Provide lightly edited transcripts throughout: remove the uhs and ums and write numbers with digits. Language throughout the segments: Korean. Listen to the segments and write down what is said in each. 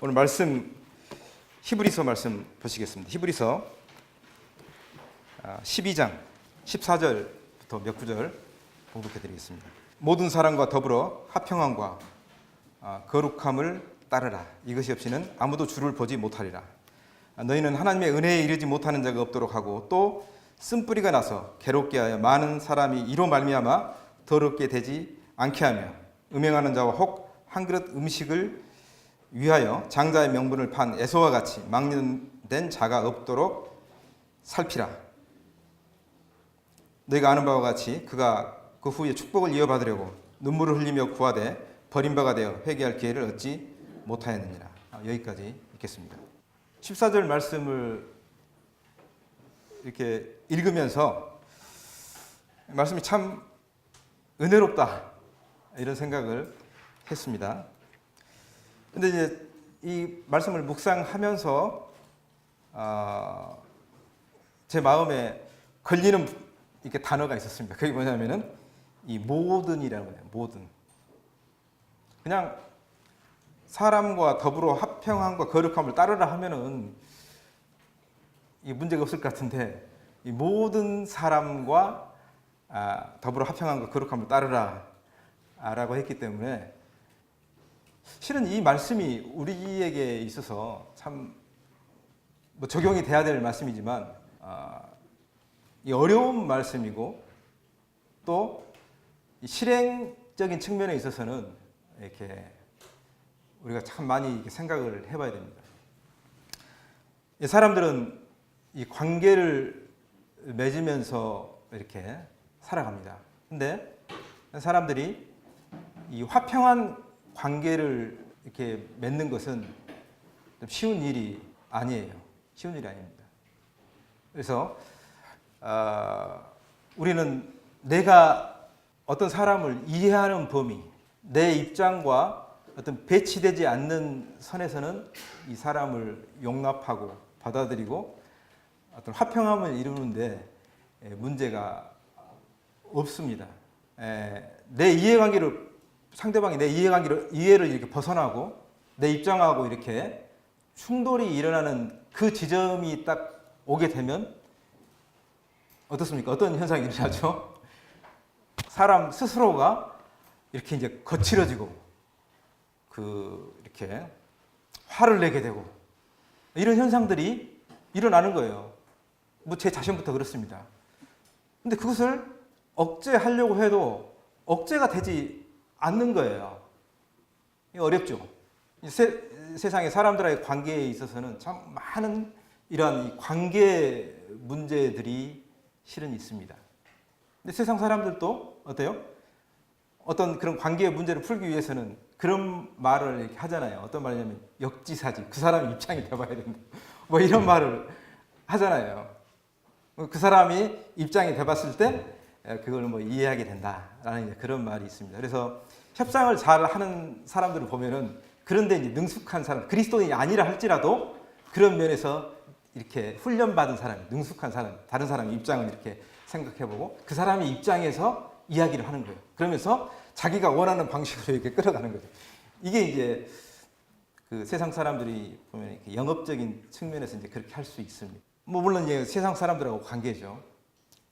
오늘 말씀 히브리서 말씀 보시겠습니다. 히브리서 12장 14절부터 몇 구절 봉독해 드리겠습니다. 모든 사람과 더불어 화평함과 거룩함을 따르라. 이것이 없이는 아무도 주를 보지 못하리라. 너희는 하나님의 은혜에 이르지 못하는 자가 없도록 하고 또 쓴뿌리가 나서 괴롭게 하여 많은 사람이 이로 말미암아 더럽게 되지 않게 하며 음행하는 자와 혹 한 그릇 음식을 위하여 장자의 명분을 판 에서와 같이 망령된 자가 없도록 살피라. 너희가 아는 바와 같이 그가 그 후에 축복을 이어받으려고 눈물을 흘리며 구하되 버림바가 되어 회개할 기회를 얻지 못하였느니라. 여기까지 읽겠습니다. 14절 말씀을 이렇게 읽으면서 말씀이 참 은혜롭다 이런 생각을 했습니다. 근데 이제 이 말씀을 묵상하면서 제 마음에 걸리는 이렇게 단어가 있었습니다. 그게 뭐냐면은 이 모든이라는 거예요. 모든. 그냥 사람과 더불어 화평함과 거룩함을 따르라 하면은 이 문제가 없을 것 같은데 이 모든 사람과 더불어 화평함과 거룩함을 따르라 라고 했기 때문에 실은 이 말씀이 우리에게 있어서 참 적용이 돼야 될 말씀이지만 이 어려운 말씀이고 또 실행적인 측면에 있어서는 이렇게 우리가 참 많이 이렇게 생각을 해봐야 됩니다. 사람들은 이 관계를 맺으면서 이렇게 살아갑니다. 근데 사람들이 이 화평한 관계를 이렇게 맺는 것은 좀 쉬운 일이 아니에요. 쉬운 일이 아닙니다. 그래서 우리는 내가 어떤 사람을 이해하는 범위, 내 입장과 어떤 배치되지 않는 선에서는 이 사람을 용납하고 받아들이고 어떤 화평함을 이루는데 문제가 없습니다. 내 이해관계를 상대방이 내 이해를 이렇게 벗어나고 내 입장하고 이렇게 충돌이 일어나는 그 지점이 딱 오게 되면 어떻습니까? 어떤 현상이 일어나죠? 사람 스스로가 이렇게 이제 거칠어지고 이렇게 화를 내게 되고 이런 현상들이 일어나는 거예요. 뭐 제 자신부터 그렇습니다. 근데 그것을 억제하려고 해도 억제가 되지 않는 거예요. 어렵죠. 세상의 사람들과의 관계에 있어서는 참 많은 이러한 관계 문제들이 실은 있습니다. 근데 세상 사람들도 어때요? 어떤 그런 관계의 문제를 풀기 위해서는 그런 말을 이렇게 하잖아요. 어떤 말이냐면 역지사지. 그 사람 입장이 돼봐야 된다. 뭐 이런 말을 하잖아요. 그 사람이 입장이 돼봤을 때 그걸 뭐 이해하게 된다라는 그런 말이 있습니다. 그래서 협상을 잘 하는 사람들을 보면은 그런데 이제 능숙한 사람, 그리스도인이 아니라 할지라도 그런 면에서 이렇게 훈련받은 사람, 능숙한 사람, 다른 사람의 입장을 이렇게 생각해보고 그 사람의 입장에서 이야기를 하는 거예요. 그러면서 자기가 원하는 방식으로 이렇게 끌어가는 거죠. 이게 이제 그 세상 사람들이 보면 이렇게 영업적인 측면에서 이제 그렇게 할 수 있습니다. 뭐 물론 이제 세상 사람들하고 관계죠.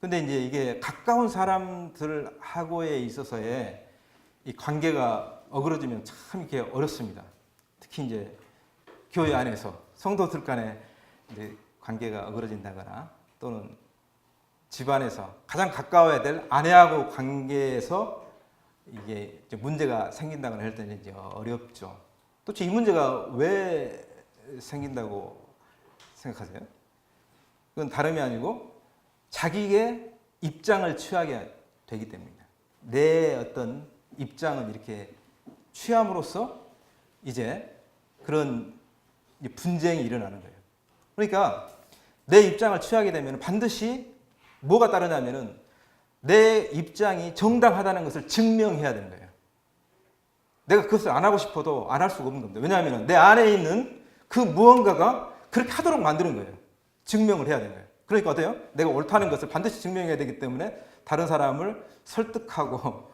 근데 이제 이게 가까운 사람들하고에 있어서의 이 관계가 어그러지면 참 이렇게 어렵습니다. 특히 이제 교회 안에서 성도들 간에 이제 관계가 어그러진다거나 또는 집안에서 가장 가까워야 될 아내하고 관계에서 이게 이제 문제가 생긴다거나 할 때는 이제 어렵죠. 도대체 이 문제가 왜 생긴다고 생각하세요? 그건 다름이 아니고 자기의 입장을 취하게 되기 때문입니다. 내 어떤 입장은 이렇게 취함으로써 이제 그런 분쟁이 일어나는 거예요. 그러니까 내 입장을 취하게 되면 반드시 뭐가 따르냐면은 내 입장이 정당하다는 것을 증명해야 되는 거예요. 내가 그것을 안 하고 싶어도 안 할 수가 없는 겁니다. 왜냐하면 내 안에 있는 그 무언가가 그렇게 하도록 만드는 거예요. 증명을 해야 되는 거예요. 그러니까 어때요? 내가 옳다는 것을 반드시 증명해야 되기 때문에 다른 사람을 설득하고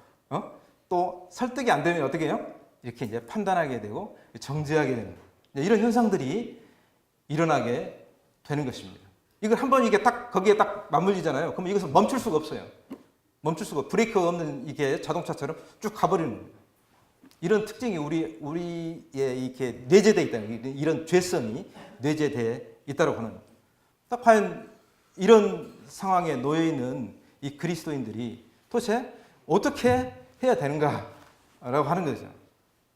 또 설득이 안 되면 어떻게 해요? 이렇게 이제 판단하게 되고 정죄하게 되는 거예요. 이런 현상들이 일어나게 되는 것입니다. 이걸 한번 이게 딱 거기에 딱 맞물리잖아요. 그럼 이것은 멈출 수가 없어요. 멈출 수가 브레이크가 없는 이게 자동차처럼 쭉 가버리는 겁니다. 이런 특징이 우리의 이렇게 내재되어 있다는 이런 죄성이 내재되어 있다고 하는. 딱 과연 이런 상황에 놓여 있는 이 그리스도인들이 도대체 어떻게 해야 되는가라고 하는 거죠.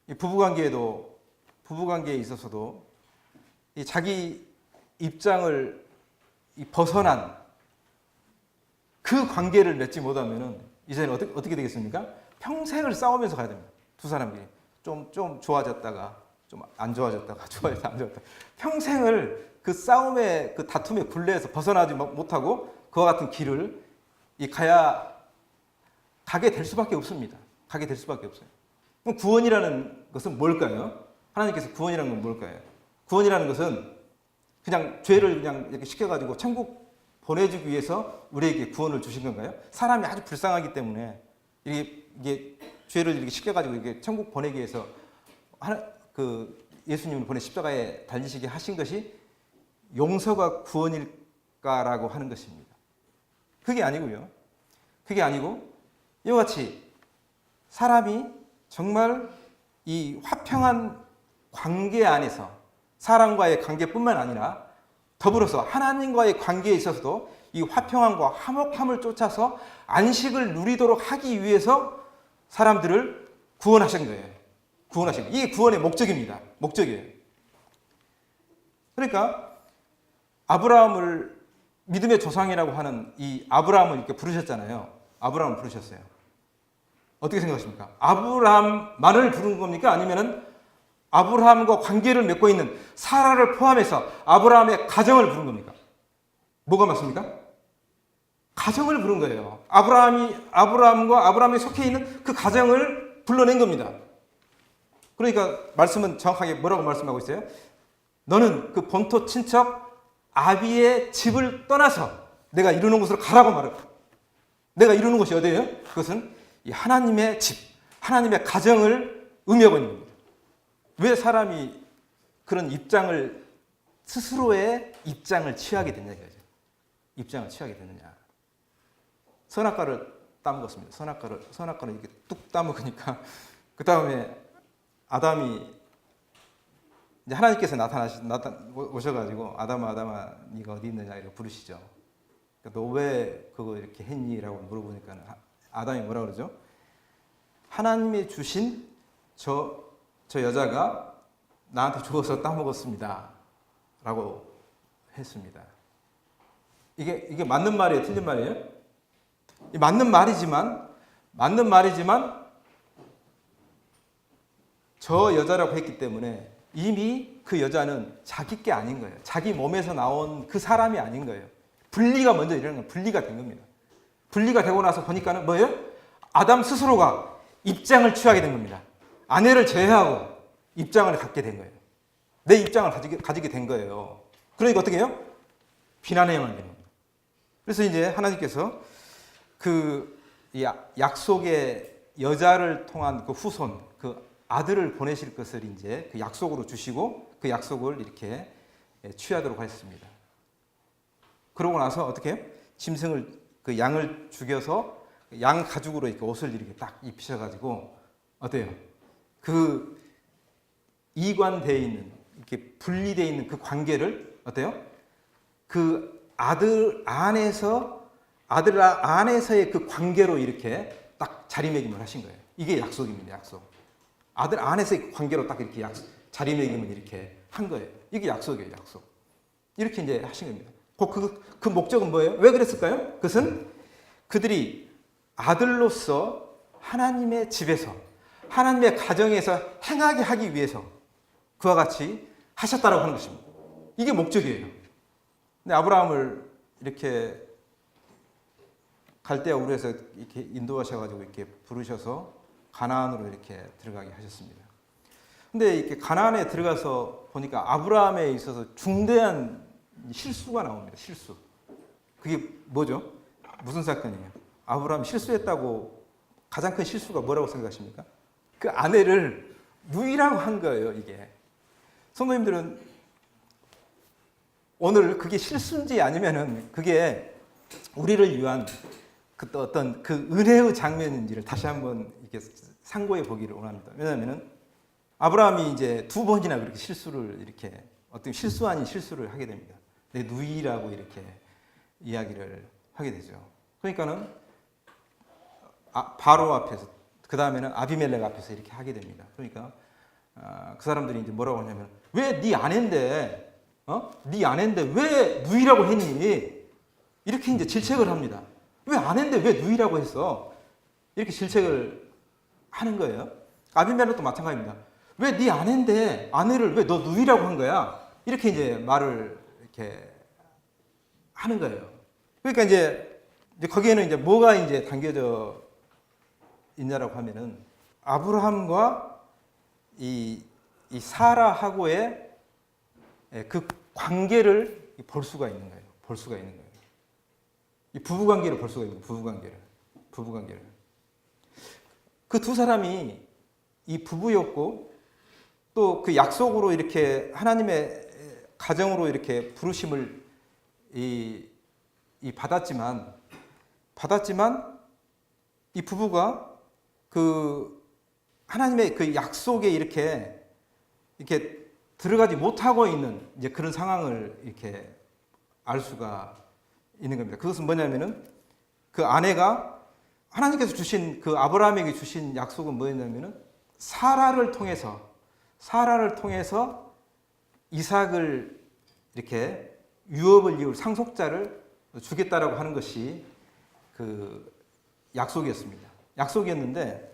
이 부부관계에 있어서도 이 자기 입장을 벗어난 그 관계를 맺지 못하면은 이제는 어떻게 되겠습니까? 평생을 싸우면서 가야 됩니다. 두 사람이 좀 좋아졌다가 좀 안 좋아졌다가 좋아졌다 안 좋아졌다. 평생을 그 싸움의 그 다툼의 굴레에서 벗어나지 못하고 그와 같은 길을 가게 될 수밖에 없습니다. 가게 될 수밖에 없어요. 그럼 구원이라는 것은 뭘까요? 하나님께서 구원이라는 건 뭘까요? 구원이라는 것은 그냥 죄를 그냥 이렇게 시켜가지고 천국 보내주기 위해서 우리에게 구원을 주신 건가요? 사람이 아주 불쌍하기 때문에 이게 죄를 이렇게 시켜가지고 이게 천국 보내기 위해서 예수님을 보내 십자가에 달리시게 하신 것이 용서가 구원일까라고 하는 것입니다. 그게 아니고요. 그게 아니고 이와 같이 사람이 정말 이 화평한 관계 안에서 사람과의 관계뿐만 아니라 더불어서 하나님과의 관계에 있어서도 이 화평함과 화목함을 쫓아서 안식을 누리도록 하기 위해서 사람들을 구원하신 거예요. 구원하신 거예요. 이게 구원의 목적입니다. 목적이에요. 그러니까 아브라함을 믿음의 조상이라고 하는 이 아브라함을 이렇게 부르셨잖아요. 아브라함을 부르셨어요. 어떻게 생각하십니까? 아브라함만을 부른 겁니까? 아니면은 아브라함과 관계를 맺고 있는 사라를 포함해서 아브라함의 가정을 부른 겁니까? 뭐가 맞습니까? 가정을 부른 거예요. 아브라함과 아브라함이 속해 있는 그 가정을 불러낸 겁니다. 그러니까 말씀은 정확하게 뭐라고 말씀하고 있어요? 너는 그 본토 친척 아비의 집을 떠나서 내가 이루는 곳으로 가라고 말해요. 내가 이루는 곳이 어디예요? 그것은 이 하나님의 집, 하나님의 가정을 의미하고 있는 겁니다. 왜 사람이 그런 스스로의 입장을 취하게 됐냐 이거죠. 입장을 취하게 됐느냐. 선악과를 따먹었습니다. 선악과를 이렇게 뚝 따먹으니까 그 다음에 아담이 이제 하나님께서 오셔가지고 아담아 네가 어디 있느냐 이렇게 부르시죠. 너 왜 그거 이렇게 했니?라고 물어보니까 아담이 뭐라 그러죠? 하나님이 주신 저 여자가 나한테 주어서 따먹었습니다. 라고 했습니다. 이게 맞는 말이에요? 틀린 말이에요? 맞는 말이지만 저 여자라고 했기 때문에 이미 그 여자는 자기 게 아닌 거예요. 자기 몸에서 나온 그 사람이 아닌 거예요. 분리가 먼저 일어난 거예요. 분리가 된 겁니다. 분리가 되고 나서 보니까는 뭐예요? 아담 스스로가 입장을 취하게 된 겁니다. 아내를 제외하고 입장을 갖게 된 거예요. 내 입장을 가지게 된 거예요. 그러니까 어떻게 해요? 비난해야만 되는 겁니다. 그래서 이제 하나님께서 그 약속의 여자를 통한 그 후손, 그 아들을 보내실 것을 이제 그 약속으로 주시고 그 약속을 이렇게 취하도록 하셨습니다. 그러고 나서 어떻게 해요? 그 양을 죽여서 양 가죽으로 이렇게 옷을 이렇게 딱 입히셔가지고 어때요? 그 이관되어 있는 이렇게 분리되어 있는 그 관계를 어때요? 그 아들 안에서의 그 관계로 이렇게 딱 자리매김을 하신 거예요. 이게 약속입니다. 약속. 아들 안에서의 관계로 딱 이렇게 자리매김을 이렇게 한 거예요. 이게 약속이에요. 약속. 이렇게 이제 하신 겁니다. 그 목적은 뭐예요? 왜 그랬을까요? 그것은 그들이 아들로서 하나님의 집에서 하나님의 가정에서 행하게 하기 위해서 그와 같이 하셨다라고 하는 것입니다. 이게 목적이에요. 근데 아브라함을 이렇게 갈대아 우르에서 이렇게 인도하셔가지고 이렇게 부르셔서 가나안으로 이렇게 들어가게 하셨습니다. 근데 이렇게 가나안에 들어가서 보니까 아브라함에 있어서 중대한 실수가 나옵니다. 실수. 그게 뭐죠? 무슨 사건이에요? 아브라함이 실수했다고 가장 큰 실수가 뭐라고 생각하십니까? 그 아내를 누이라고 한 거예요, 이게. 성도님들은 오늘 그게 실수인지 아니면은 그게 우리를 위한 그 어떤 그 은혜의 장면인지를 다시 한번 이렇게 상고해 보기를 원합니다. 왜냐하면은 아브라함이 이제 두 번이나 그렇게 실수를 이렇게 어떤 실수 아닌 실수를 하게 됩니다. 내 누이라고 이렇게 이야기를 하게 되죠. 그러니까는 바로 앞에서 그 다음에는 아비멜렉 앞에서 이렇게 하게 됩니다. 그러니까 그 사람들이 이제 뭐라고 하냐면 왜 네 아내인데 네 아내인데 왜 누이라고 했니? 이렇게 이제 질책을 합니다. 왜 아내인데 왜 누이라고 했어? 이렇게 질책을 하는 거예요. 아비멜렉도 마찬가지입니다. 왜 네 아내인데 아내를 왜 너 누이라고 한 거야? 이렇게 이제 말을 이렇게 하는 거예요. 그러니까 이제 거기에는 이제 뭐가 이제 담겨져 있냐라고 하면은 아브라함과 이 사라하고의 그 관계를 볼 수가 있는 거예요. 볼 수가 있는 거예요. 이 부부 관계를 볼 수가 있는 거예요. 부부 관계를. 그 두 사람이 이 부부였고 또 그 약속으로 이렇게 하나님의 가정으로 이렇게 부르심을 받았지만 이 부부가 그 하나님의 그 약속에 이렇게 들어가지 못하고 있는 이제 그런 상황을 이렇게 알 수가 있는 겁니다. 그것은 뭐냐면은 그 아내가 하나님께서 주신 그 아브라함에게 주신 약속은 뭐였냐면은 사라를 통해서 이삭을 이렇게 유업을 이룰 상속자를 주겠다라고 하는 것이 그 약속이었습니다. 약속이었는데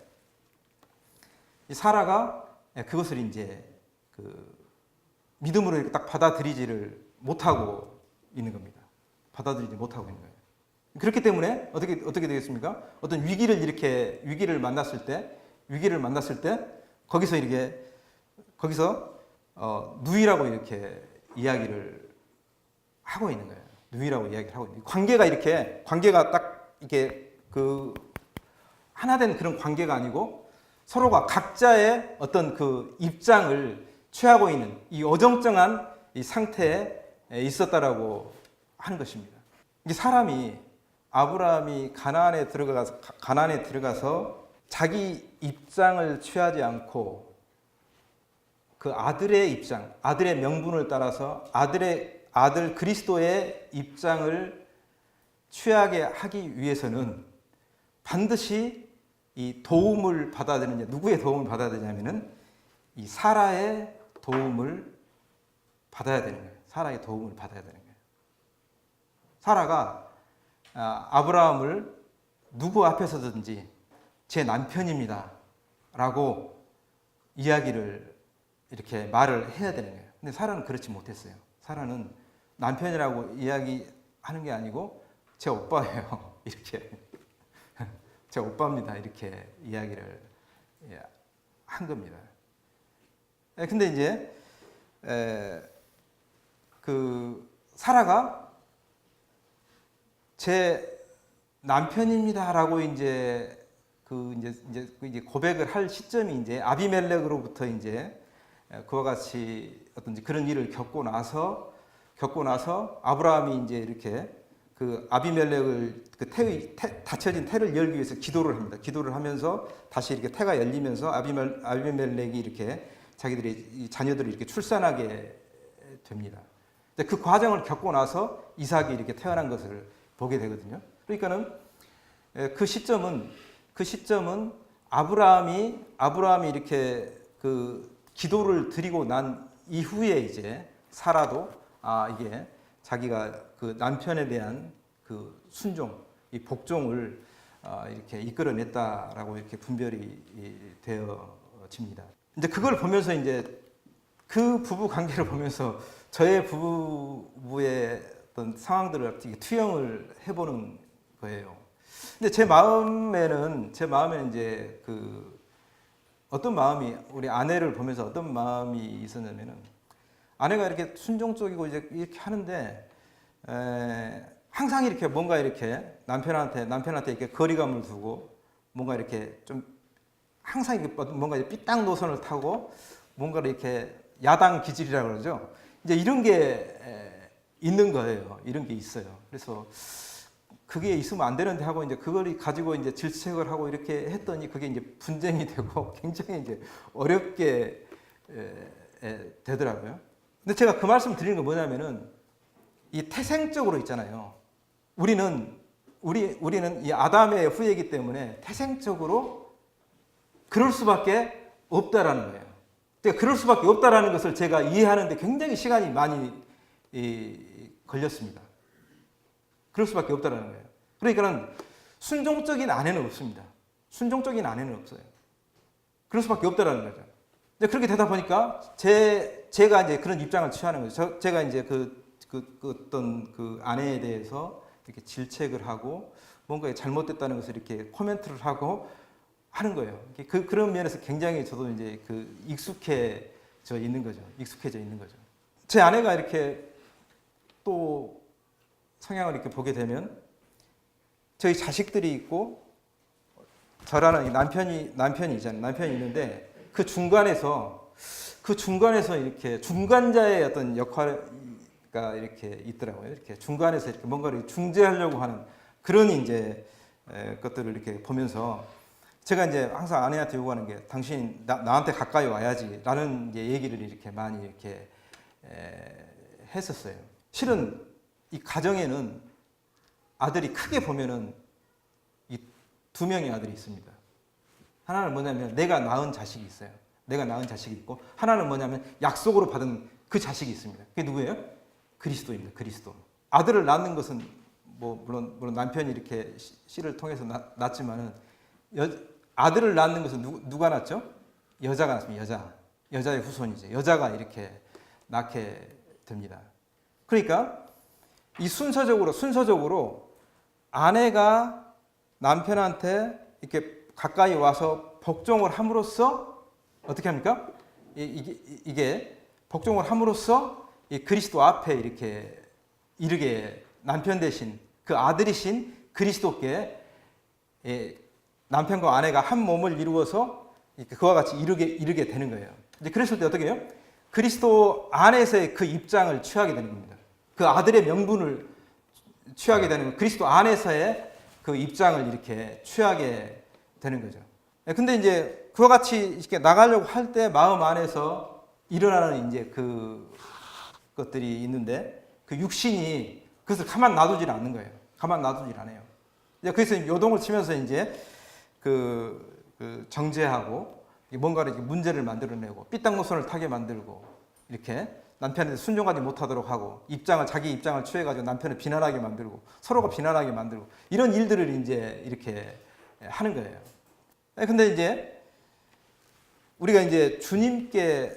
이 사라가 그것을 이제 그 믿음으로 이렇게 딱 받아들이지를 못하고 있는 겁니다. 받아들이지 못하고 있는 거예요. 그렇기 때문에 어떻게 되겠습니까? 어떤 위기를 만났을 때 거기서 누이라고 이렇게 이야기를 하고 있는 거예요. 누이라고 이야기를 하고 있는 거예요. 관계가 딱 이게 그 하나된 그런 관계가 아니고 서로가 각자의 어떤 그 입장을 취하고 있는 이 어정쩡한 이 상태에 있었다라고 하는 것입니다. 이 아브라함이 가나안에 들어가서 자기 입장을 취하지 않고 그 아들의 입장, 아들의 명분을 따라서 아들 그리스도의 입장을 취하게 하기 위해서는 반드시 이 도움을 받아야 되느냐, 누구의 도움을 받아야 되냐면은 이 사라의 도움을 받아야 되는 거예요. 사라의 도움을 받아야 되는 거예요. 사라가 아브라함을 누구 앞에서든지 제 남편입니다 라고 이야기를 이렇게 말을 해야 되는 거예요. 근데 사라는 그렇지 못했어요. 사라는 남편이라고 이야기하는 게 아니고 제 오빠예요. 이렇게 제 오빠입니다. 이렇게 이야기를 한 겁니다. 근데 이제 그 사라가 제 남편입니다라고 이제 고백을 할 시점이 이제 아비멜렉으로부터 이제 그와 같이 어떤 그런 일을 겪고 나서 아브라함이 이제 이렇게 그 아비멜렉을 닫혀진 태를 열기 위해서 기도를 합니다. 기도를 하면서 다시 이렇게 태가 열리면서 아비멜렉이 이렇게 자기들의 자녀들을 이렇게 출산하게 됩니다. 그 과정을 겪고 나서 이삭이 이렇게 태어난 것을 보게 되거든요. 그러니까는 그 시점은 아브라함이 이렇게 그 기도를 드리고 난 이후에 이제 사라도 이게 자기가 그 남편에 대한 그 순종, 이 복종을 이렇게 이끌어냈다라고 이렇게 분별이 되어집니다. 이제 그걸 보면서 이제 그 부부 관계를 보면서 저의 부부의 어떤 상황들을 투영을 해보는 거예요. 근데 제 마음에는 이제 그 어떤 마음이 우리 아내를 보면서 어떤 마음이 있었냐면은 아내가 이렇게 순종적이고 이제 이렇게 하는데 항상 이렇게 뭔가 이렇게 남편한테 이렇게 거리감을 두고 뭔가 이렇게 좀 항상 이렇게 뭔가 삐딱 노선을 타고 뭔가를 이렇게 야당 기질이라고 그러죠. 이제 이런 게 있는 거예요. 이런 게 있어요. 그래서 그게 있으면 안 되는데 하고 이제 그걸 가지고 이제 질책을 하고 이렇게 했더니 그게 이제 분쟁이 되고 굉장히 이제 어렵게 되더라고요. 근데 제가 그 말씀 드리는 건 뭐냐면은 이 태생적으로 있잖아요. 우리는 이 아담의 후예이기 때문에 태생적으로 그럴 수밖에 없다라는 거예요. 그러니까 그럴 수밖에 없다라는 것을 제가 이해하는데 굉장히 시간이 많이 걸렸습니다. 그럴 수밖에 없다라는 거예요. 그러니까는 순종적인 아내는 없습니다. 순종적인 아내는 없어요. 그럴 수밖에 없다라는 거죠. 이제 그렇게 되다 보니까 제가 이제 그런 입장을 취하는 거죠. 제가 이제 어떤 그 아내에 대해서 이렇게 질책을 하고 뭔가 잘못됐다는 것을 이렇게 코멘트를 하고 하는 거예요. 그런 면에서 굉장히 저도 이제 익숙해져 있는 거죠. 제 아내가 이렇게 또 성향을 이렇게 보게 되면 저희 자식들이 있고 저라는 남편이 있는데 그 중간에서 이렇게 중간자의 어떤 역할가 이렇게 있더라고요. 이렇게 중간에서 이렇게 뭔가를 중재하려고 하는 그런 이제 것들을 이렇게 보면서 제가 이제 항상 아내한테 요구하는 게 당신 나한테 가까이 와야지라는 이제 얘기를 이렇게 많이 이렇게 했었어요. 실은 이 가정에는 아들이 크게 보면은 이 두 명의 아들이 있습니다. 하나는 뭐냐면 내가 낳은 자식이 있어요. 내가 낳은 자식이 있고 하나는 뭐냐면 약속으로 받은 그 자식이 있습니다. 그게 누구예요? 그리스도입니다. 그리스도. 아들을 낳는 것은 뭐 물론 남편이 이렇게 씨를 통해서 낳지만은 아들을 낳는 것은 누가 낳죠? 여자가 낳습니다. 여자의 후손이죠. 여자가 이렇게 낳게 됩니다. 그러니까 이 순서적으로 아내가 남편한테 이렇게 가까이 와서 복종을 함으로써 어떻게 합니까? 이게 복종을 함으로써 이 그리스도 앞에 이렇게 이르게 남편 대신 그 아들이신 그리스도께 남편과 아내가 한 몸을 이루어서 그와 같이 이르게 되는 거예요. 이제 그랬을 때 어떻게 해요? 그리스도 안에서의 그 입장을 취하게 되는 겁니다. 그 아들의 명분을 취하게 되는 그리스도 안에서의 그 입장을 이렇게 취하게 되는 거죠. 근데 이제 그와 같이 이렇게 나가려고 할 때 마음 안에서 일어나는 이제 그 것들이 있는데 그 육신이 그것을 가만 놔두질 않는 거예요. 가만 놔두질 않아요. 그래서 요동을 치면서 이제 그 정죄하고 뭔가를 이렇게 문제를 만들어내고 삐딱노선을 타게 만들고 이렇게 남편한테 순종하지 못하도록 하고 자기 입장을 취해가지고 남편을 비난하게 만들고 서로가 비난하게 만들고 이런 일들을 이제 이렇게 하는 거예요. 근데 이제 우리가 이제 주님께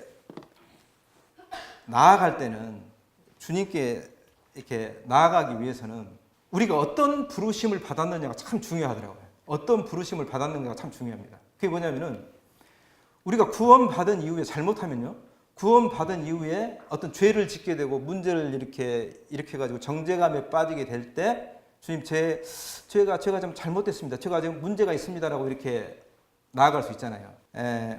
나아갈 때는 주님께 이렇게 나아가기 위해서는 우리가 어떤 부르심을 받았느냐가 참 중요하더라고요. 어떤 부르심을 받았는가가 참 중요합니다. 그게 뭐냐면은 우리가 구원받은 이후에 잘못하면요. 구원받은 이후에 어떤 죄를 짓게 되고 문제를 이렇게 가지고 정죄감에 빠지게 될 때 주님 제가 좀 잘못됐습니다. 제가 지금 문제가 있습니다라고 이렇게 나아갈 수 있잖아요.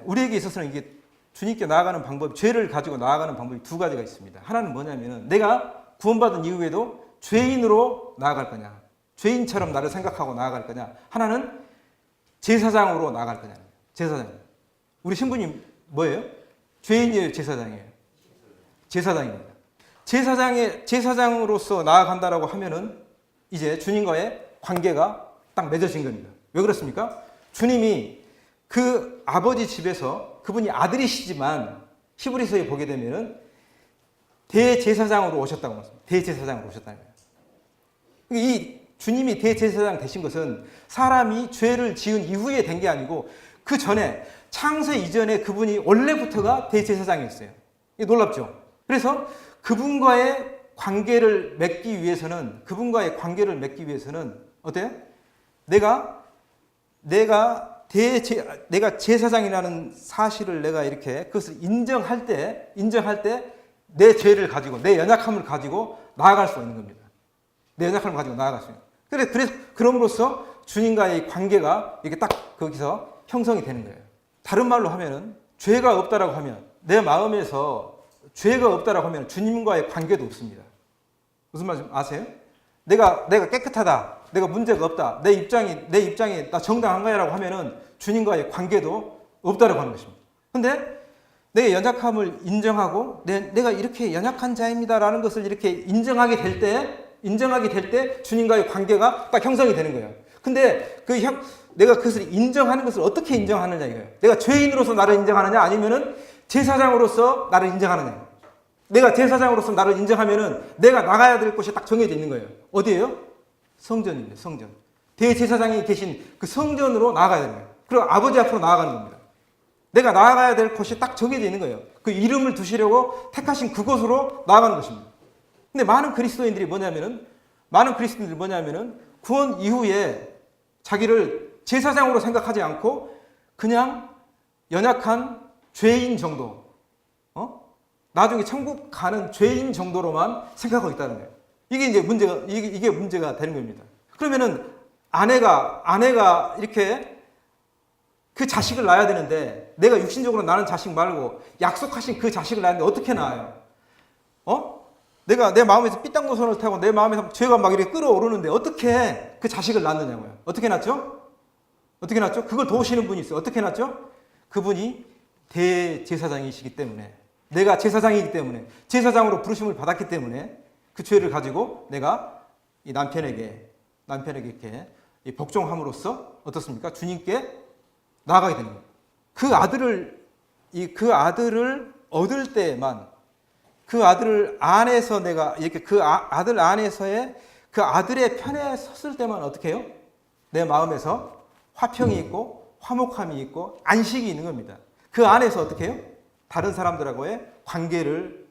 우리에게 있어서는 이게 주님께 나아가는 방법, 죄를 가지고 나아가는 방법이 두 가지가 있습니다. 하나는 뭐냐면은 내가 구원받은 이후에도 죄인으로 나아갈 거냐, 죄인처럼 나를 생각하고 나아갈 거냐. 하나는 제사장으로 나아갈 거냐. 제사장. 우리 신부님 뭐예요? 죄인이에요, 제사장이에요? 제사장입니다. 제사장으로서 나아간다라고 하면은 이제 주님과의 관계가 딱 맺어진 겁니다. 왜 그렇습니까? 주님이 그 아버지 집에서 그분이 아들이시지만 히브리서에 보게 되면은 대제사장으로 오셨다고 말씀합니다. 대제사장으로 오셨다는 거예요. 이 주님이 대제사장 되신 것은 사람이 죄를 지은 이후에 된 게 아니고 그 전에 창세 이전에 그분이 원래부터가 대제사장이었어요. 이게 놀랍죠? 그래서 그분과의 관계를 맺기 위해서는 어때요? 내가 제사장이라는 사실을 내가 이렇게 그것을 인정할 때 내 죄를 가지고 내 연약함을 가지고 나아갈 수 있는 겁니다. 내 연약함을 가지고 나아갈 수 있는. 그래서 그럼으로써 주님과의 관계가 이렇게 딱 거기서 형성이 되는 거예요. 다른 말로 하면은 죄가 없다라고 하면 내 마음에서 죄가 없다라고 하면 주님과의 관계도 없습니다. 무슨 말씀 아세요? 내가 깨끗하다, 내가 문제가 없다, 내 입장이 나 정당한 거야라고 하면은 주님과의 관계도 없다라고 하는 것입니다. 근데 내 연약함을 인정하고 내가 이렇게 연약한 자입니다라는 것을 이렇게 인정하게 될 때 주님과의 관계가 딱 형성이 되는 거예요. 근데 내가 그것을 인정하는 것을 어떻게 인정하느냐 이거예요. 내가 죄인으로서 나를 인정하느냐 아니면은 제사장으로서 나를 인정하느냐. 내가 제사장으로서 나를 인정하면은 내가 나가야 될 곳이 딱 정해져 있는 거예요. 어디예요? 성전입니다. 성전. 대제사장이 계신 그 성전으로 나아가야 되는 거예요. 그리고 아버지 앞으로 나아가는 겁니다. 내가 나아가야 될 곳이 딱 정해져 있는 거예요. 그 이름을 두시려고 택하신 그곳으로 나아가는 것입니다. 근데 많은 그리스도인들이 뭐냐면은 구원 이후에 자기를 제사장으로 생각하지 않고 그냥 연약한 죄인 정도, 나중에 천국 가는 죄인 정도로만 생각하고 있다는 거예요. 이게 이제 문제가 되는 겁니다. 그러면은 아내가 이렇게 그 자식을 낳아야 되는데 내가 육신적으로 낳는 자식 말고 약속하신 그 자식을 낳는데 어떻게 낳아요? 내가 내 마음에서 삐딱노선을 타고 내 마음에서 죄가 막 이렇게 끓어오르는데 어떻게 그 자식을 낳느냐고요. 어떻게 낳죠? 그걸 도우시는 분이 있어요. 어떻게 낳죠? 그분이 대제사장이시기 때문에, 내가 제사장이기 때문에, 제사장으로 부르심을 받았기 때문에 그 죄를 가지고 내가 이 남편에게 이렇게 복종함으로써 어떻습니까? 주님께 나아가게 되는 거예요. 그 아들을 얻을 때만, 그 아들 안에서 내가 이렇게 그 아들 안에서의 그 아들의 편에 섰을 때만 어떻게 해요? 내 마음에서 화평이 있고 화목함이 있고 안식이 있는 겁니다. 그 안에서 어떻게 해요? 다른 사람들하고의 관계를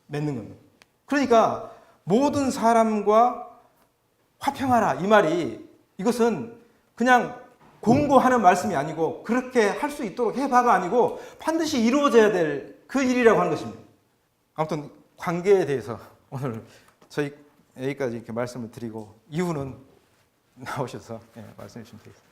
맺는 겁니다. 그러니까 모든 사람과 화평하라 이 말이, 이것은 그냥 공고하는 말씀이 아니고 그렇게 할 수 있도록 해봐가 아니고 반드시 이루어져야 될 그 일이라고 하는 것입니다. 아무튼 관계에 대해서 오늘 저희 여기까지 이렇게 말씀을 드리고 이후는 나오셔서 말씀해 주시면 되겠습니다.